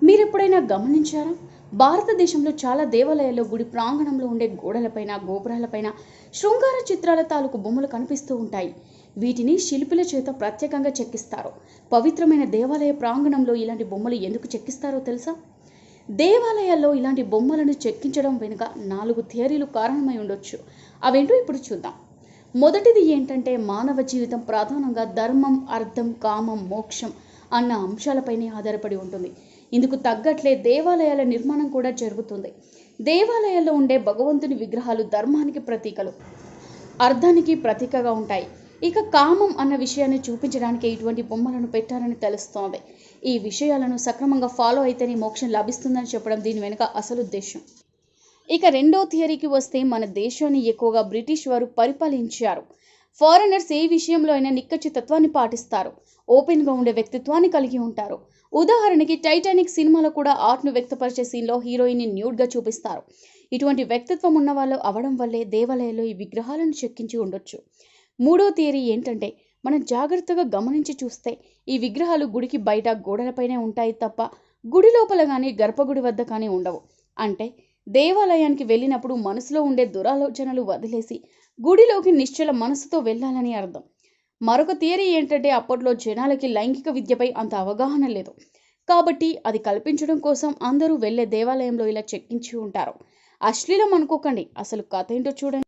మీరెప్పుడైనా గమనించారా? భారతదేశంలో చాలా దేవాలయాల్లో గుడి ప్రాంగణంలో ఉండే గోడలపైన, గోపురాలపైన శృంగార చిత్రాల తాలూకు బొమ్మలు కనిపిస్తూ ఉంటాయి. వీటిని శిల్పుల చేత ప్రత్యేకంగా చెక్కిస్తారు. పవిత్రమైన దేవాలయ ప్రాంగణంలో ఇలాంటి బొమ్మలు ఎందుకు చెక్కిస్తారో తెలుసా? దేవాలయాల్లో ఇలాంటి బొమ్మలను చెక్కించడం వెనుక 4 థియరీలు కారణమై ఉండొచ్చు. అవేంటో ఇప్పుడు చూద్దాం. మొదటిది ఏంటంటే, మానవ జీవితం ప్రధానంగా ధర్మం, అర్థం, కామం, మోక్షం అన్న అంశాలపైనే ఆధారపడి ఉంటుంది. ఇందుకు తగ్గట్లే దేవాలయాల నిర్మాణం కూడా జరుగుతుంది. దేవాలయాల్లో ఉండే భగవంతుని విగ్రహాలు ధర్మానికి ప్రతీకలు, అర్థానికి ప్రతీకగా ఉంటాయి. ఇక కామం అన్న విషయాన్ని చూపించడానికి ఇటువంటి బొమ్మలను పెట్టారని తెలుస్తోంది. ఈ విషయాలను సక్రమంగా ఫాలో అయితేనే మోక్షం లభిస్తుందని చెప్పడం దీని వెనుక అసలు ఉద్దేశం. ఇక రెండో థియరీకి వస్తే, మన దేశాన్ని ఎక్కువగా బ్రిటిష్ వారు పరిపాలించారు. ఫారినర్స్ ఏ విషయంలో అయినా నిక్కచ్చితత్వాన్ని పాటిస్తారు. ఓపెన్గా ఉండే వ్యక్తిత్వాన్ని కలిగి ఉంటారు. ఉదాహరణకి టైటానిక్ సినిమాలో కూడా ఆర్ట్ను వ్యక్తపరిచే సీన్లో హీరోయిన్ని న్యూడ్గా చూపిస్తారు. ఇటువంటి వ్యక్తిత్వం ఉన్నవాళ్ళు అవడం వల్లే దేవాలయాల్లో ఈ విగ్రహాలను చెక్కించి ఉండొచ్చు. మూడో థియరీ ఏంటంటే, మనం జాగ్రత్తగా గమనించి చూస్తే ఈ విగ్రహాలు గుడికి బయట గోడలపైనే ఉంటాయి తప్ప గుడి లోపల కానీ గర్భగుడి వద్ద కానీ ఉండవు. అంటే దేవాలయానికి వెళ్ళినప్పుడు మనసులో ఉండే దురాలోచనలు వదిలేసి గుడిలోకి నిశ్చల మనసుతో వెళ్ళాలని అర్థం. మరొక థియరీ ఏంటంటే, అప్పట్లో జనాలకి లైంగిక విద్యపై అంత అవగాహన లేదు. కాబట్టి అది కల్పించడం కోసం అందరూ వెళ్ళే దేవాలయంలో ఇలా చెక్కించి ఉంటారు. అశ్లీలం అనుకోకండి, అసలు కథ ఏంటో చూడండి.